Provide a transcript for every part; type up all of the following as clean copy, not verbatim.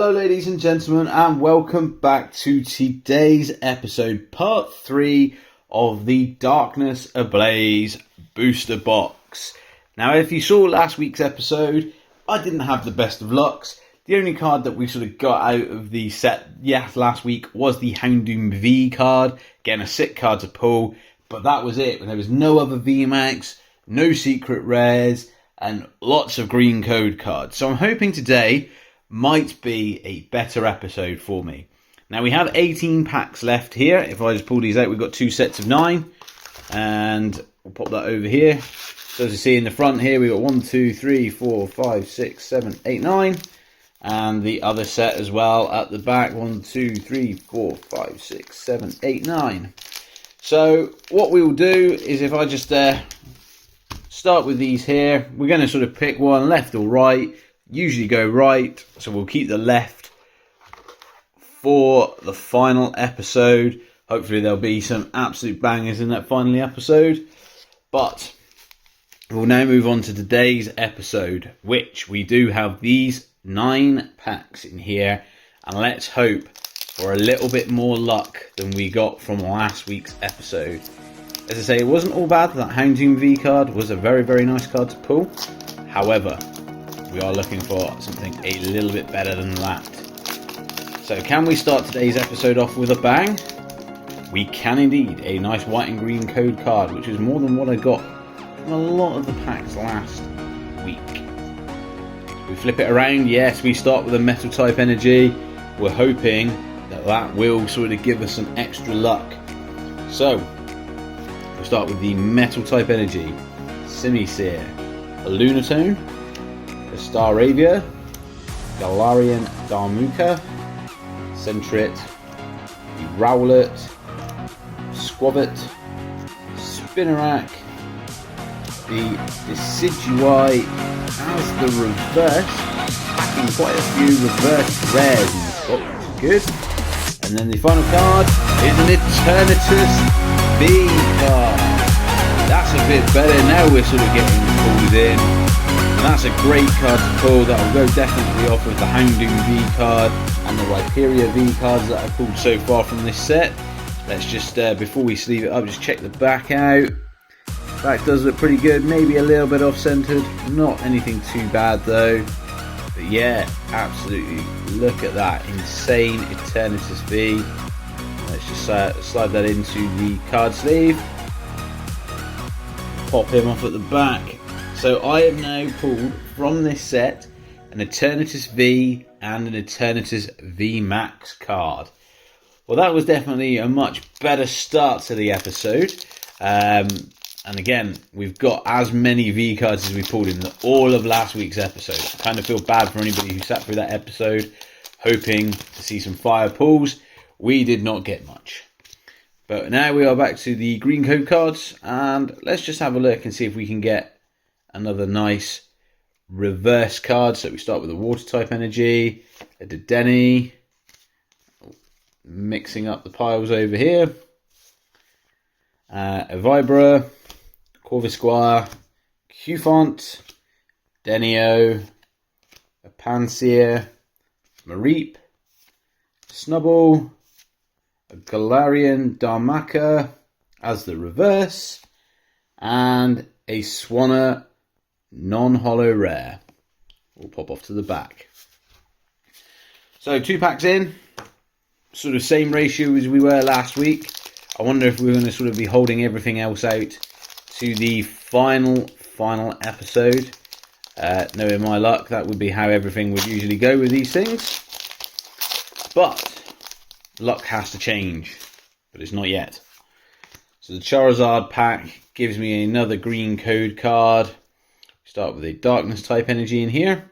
Hello ladies and gentlemen, and welcome back to today's episode, part 3 of the Darkness Ablaze booster box. Now if you saw last week's episode, I didn't have the best of lucks. The only card that we sort of got out of the set last week was the Houndoom V card, getting a sick card to pull, but that was it. There was no other VMAX, no secret rares, and lots of green code cards. So I'm hoping today might be a better episode for me. Now we have 18 packs left here. If I just pull these out, we've got 2 sets of 9, and we'll pop that over here. So as you see in the front here, we've got 1, 2, 3, 4, 5, 6, 7, 8, 9, and the other set as well at the back, 1, 2, 3, 4, 5, 6, 7, 8, 9. So what we will do is, if I just start with these here, we're going to sort of pick one, left or right. Usually go right, so we'll keep the left for the final episode. Hopefully there'll be some absolute bangers in that final episode. But we'll now move on to today's episode, which we do have these 9 packs in here, and let's hope for a little bit more luck than we got from last week's episode. As I say, it wasn't all bad. That Houndoom V card was a very, very nice card to pull. However, we are looking for something a little bit better than that. So can we start today's episode off with a bang? We can indeed. A nice white and green code card, which is more than what I got from a lot of the packs last week. We flip it around. Yes, we start with a metal type energy. We're hoping that that will sort of give us some extra luck. So we'll start with the metal type energy. Simisear, a Lunatone, a Staravia, Galarian Darmuka, Sentret, the Rowlet, Squavit, Spinarak, the Decidueye as the reverse, packing quite a few reverse rares in this box, which is good. And then the final card is an Eternatus V card. That's a bit better. Now we're sort of getting the pulls in. And that's a great card to pull. That will go definitely off of the Houndoom V card and the Rhyperior V cards that I've pulled so far from this set. Let's just, before we sleeve it up, just check the back out. Back does look pretty good, maybe a little bit off-centered. Not anything too bad though. But yeah, absolutely, look at that. Insane Eternatus V. Let's just slide that into the card sleeve. Pop him off at the back. So I have now pulled from this set an Eternatus V and an Eternatus VMAX card. Well, that was definitely a much better start to the episode. And again, we've got as many V cards as we pulled in all of last week's episode. I kind of feel bad for anybody who sat through that episode hoping to see some fire pulls. We did not get much. But now we are back to the green code cards, and let's just have a look and see if we can get another nice reverse card. So we start with a water type energy, a Dedenne, mixing up the piles over here, a Vibra, Corvisquire, Cufant, Denio, a Pansear, Mareep, Snubbull, a Galarian Darmaka as the reverse, and a Swanna non-holo rare. We'll pop off to the back. So 2 packs in, sort of same ratio as we were last week. I wonder if we're going to sort of be holding everything else out to the final episode. Knowing my luck, that would be how everything would usually go with these things. But luck has to change, but it's not yet. So the Charizard pack gives me another green code card. Start with a darkness type energy in here.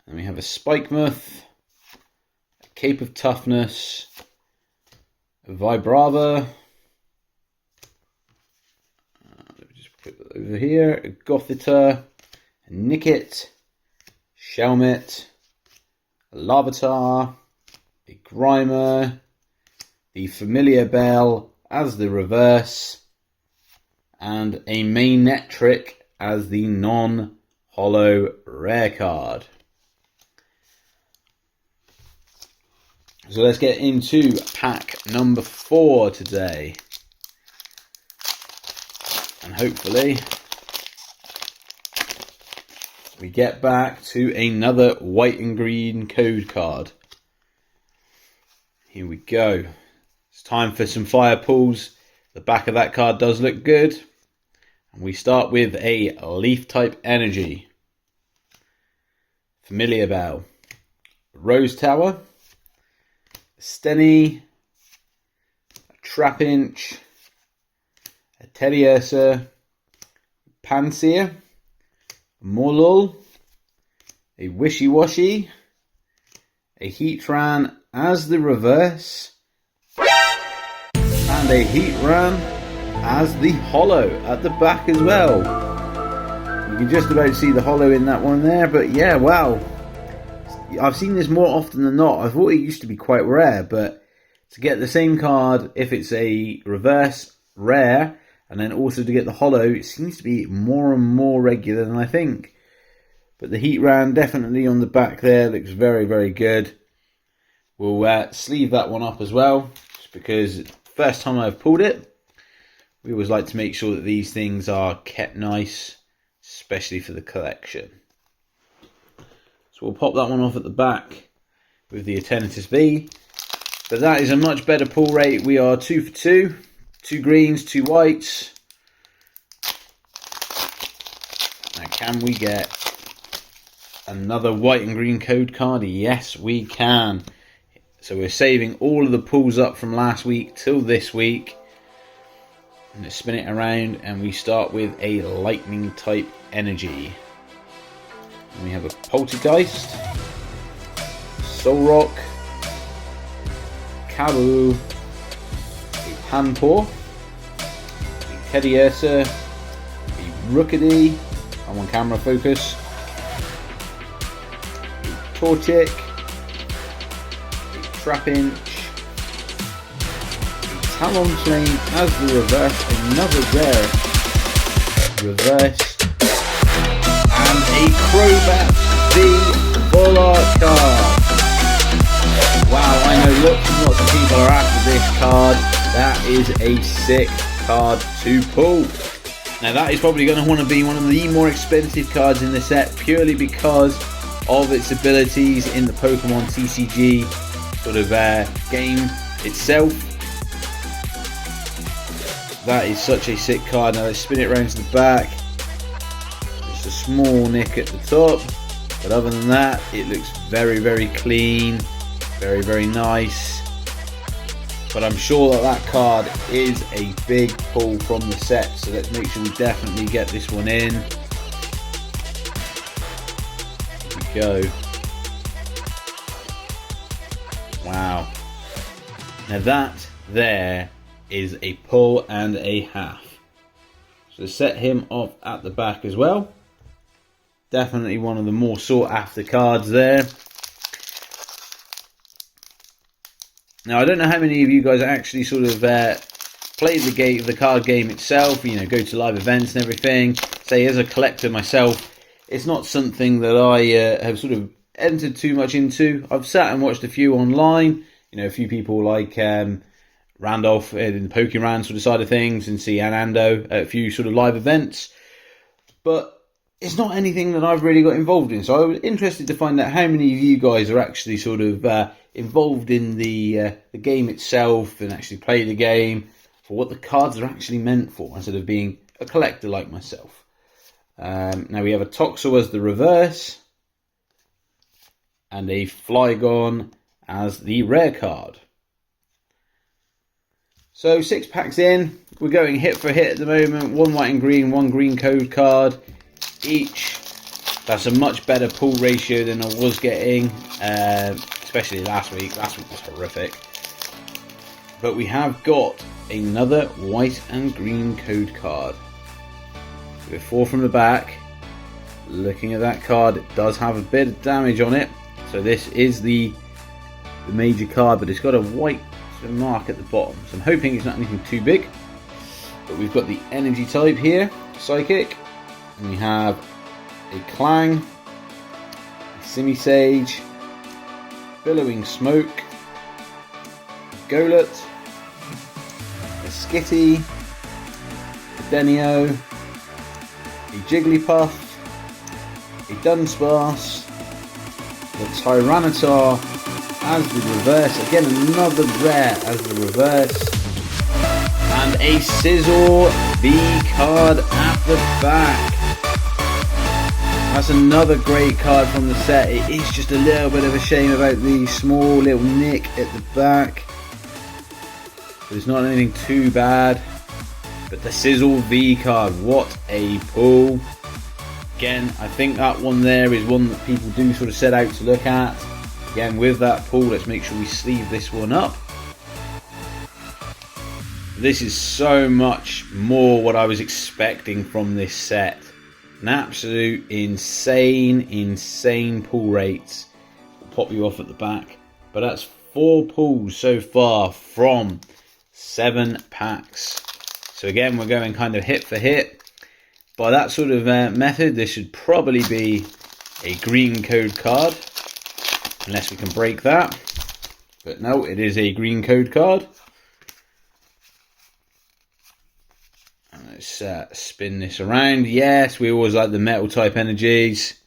And we have a Spikemuth, a Cape of Toughness, a Vibrava. Let me just put that over here. A Gothita, a Nickit, Shelmet, a Larvitar, a Grimer, the Familiar Bell as the reverse, and a Manectric as the non-holo rare card. So let's get into pack number 4 today. And hopefully we get back to another white and green code card. Here we go. It's time for some fire pulls. The back of that card does look good. And we start with a Leaf type energy. Familiar Bell. Rose Tower. Stenny. A Trapinch. A Teddiursa. Pansear. Molul. A Wishy Washy. A Heatran as the reverse. And a Heatran as the holo at the back as well. You can just about see the holo in that one there, but yeah, wow. I've seen this more often than not. I thought it used to be quite rare, but to get the same card, if it's a reverse rare, and then also to get the holo, it seems to be more and more regular than I think. But the Heatran definitely on the back there looks very, very good. We'll sleeve that one up as well, just because first time I've pulled it. We always like to make sure that these things are kept nice, especially for the collection. So we'll pop that one off at the back with the Eternatus V. But that is a much better pull rate. We are 2 for 2. 2 greens, 2 whites. Now can we get another white and green code card? Yes, we can. So we're saving all of the pulls up from last week till this week. And let's spin it around and we start with a lightning type energy. And we have a Poltergeist, Solrock, Kabu, a Panpour, a Teddiursa, a Rookidee, I'm on camera focus, a Torchic, a Trapinch, Talonflame as the reverse, another rare reverse, and a Crobat the Full Art card. Wow, I know lots and lots of people are after this card. That is a sick card to pull. Now that is probably going to want to be one of the more expensive cards in the set, purely because of its abilities in the Pokemon TCG sort of game itself. That is such a sick card. Now let's spin it around to the back. Just a small nick at the top, but other than that it looks very, very clean, very, very nice. But I'm sure that that card is a big pull from the set, so let's make sure we definitely get this one in. Here we go. Wow. Now that there is a pull and a half. So set him off at the back as well. Definitely one of the more sought after cards there. Now I don't know how many of you guys actually sort of play the card game itself, you know, go to live events and everything. Say as a collector myself, it's not something that I have sort of entered too much into. I've sat and watched a few online, you know, a few people like Randolph in the Pokemon sort of side of things, and see Anando at a few sort of live events, but it's not anything that I've really got involved in. So I was interested to find out how many of you guys are actually sort of involved in the game itself and actually play the game for what the cards are actually meant for, instead of being a collector like myself. Now we have a Toxel as the reverse and a Flygon as the rare card. So 6 packs in, we're going hit for hit at the moment. 1 white and green, 1 green code card each. That's a much better pull ratio than I was getting, especially last week. Last week was horrific. But we have got another white and green code card. With 4 from the back. Looking at that card, it does have a bit of damage on it. So this is the major card, but it's got a white mark at the bottom, so I'm hoping it's not anything too big. But we've got the energy type here, Psychic, and we have a Clang, a Simisage, Billowing Smoke, Golett, a Skitty, a Denio, a Jigglypuff, a Dunsparce, the Tyranitar as the reverse, again another rare as the reverse, and a Scizor V card at the back. That's another great card from the set. It is just a little bit of a shame about the small little nick at the back. But it's not anything too bad. But the Scizor V card, what a pull. Again, I think that one there is one that people do sort of set out to look at. Again, with that pull, let's make sure we sleeve this one up. This is so much more what I was expecting from this set. An absolute insane pull rates. Will pop you off at the back. But that's 4 pulls so far from 7 packs. So again, we're going kind of hit for hit. By that sort of method, this should probably be a green code card. Unless we can break that. But no, it is a green code card. Let's spin this around. Yes, we always like the metal type energies.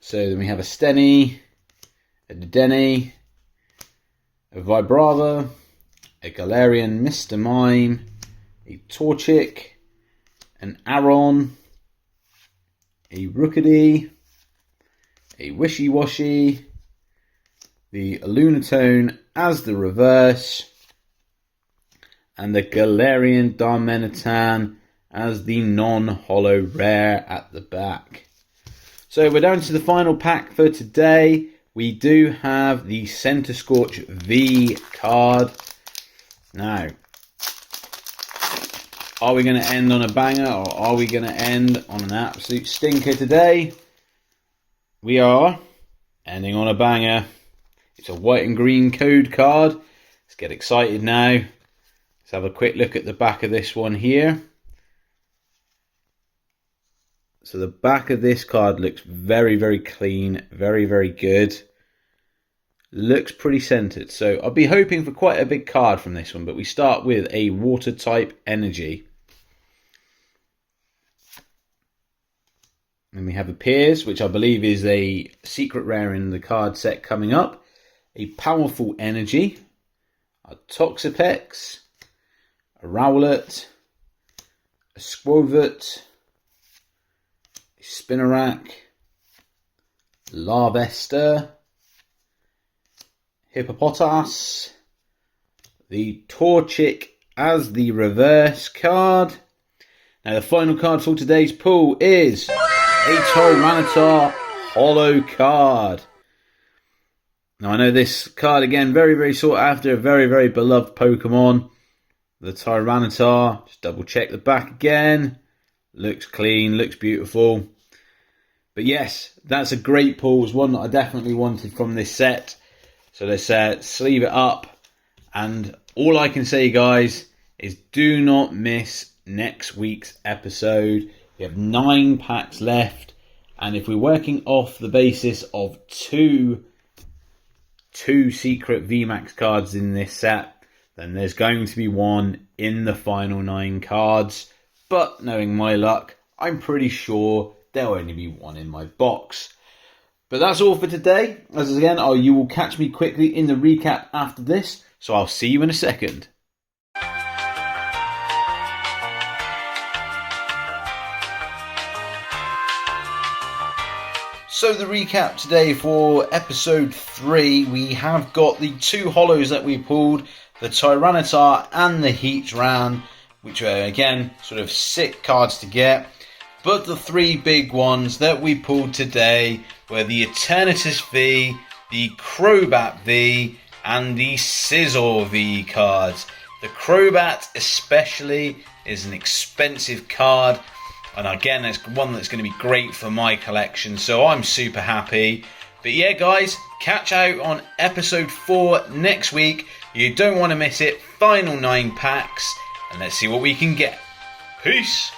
So then we have a Steny, a Dedenne, a Vibrava, a Galarian Mr. Mime, a Torchic, an Aron, a Rookidee, a Wishy Washy, the Lunatone as the reverse, and the Galarian Darmanitan as the non-holo rare at the back. So we're down to the final pack for today. We do have the Center Scorch V card. Now, are we going to end on a banger or are we going to end on an absolute stinker today? We are ending on a banger. It's a white and green code card. Let's get excited now. Let's have a quick look at the back of this one here. So the back of this card looks very clean, very good. Looks pretty centered. So I'll be hoping for quite a big card from this one, but we start with a water type energy. And we have a Piers, which I believe is a secret rare in the card set coming up. A powerful energy, a Toxapex, a Rowlet, a Squovit, a Spinarak, Larvesta, Hippopotas, the Torchic as the reverse card. Now the final card for today's pull is a Tyranitar holo card. Now I know this card again, very sought after, very beloved Pokemon. The Tyranitar, just double check the back again. Looks clean, looks beautiful. But yes, that's a great pull. It was one that I definitely wanted from this set. So let's sleeve it up. And all I can say, guys, is do not miss next week's episode. We have 9 packs left. And if we're working off the basis of two secret VMAX cards in this set, then there's going to be one in the final 9 cards. But knowing my luck, I'm pretty sure there'll only be one in my box. But that's all for today. As again, you will catch me quickly in the recap after this. So I'll see you in a second. So the recap today for episode 3, we have got the 2 holos that we pulled, the Tyranitar and the Heatran, which are again sort of sick cards to get. But the 3 big ones that we pulled today were the Eternatus V, the Crobat V, and the Scizor V cards. The Crobat especially is an expensive card. And again, it's one that's going to be great for my collection, so I'm super happy. But yeah, guys, catch out on episode 4 next week. You don't want to miss it. Final 9 packs, and let's see what we can get. Peace!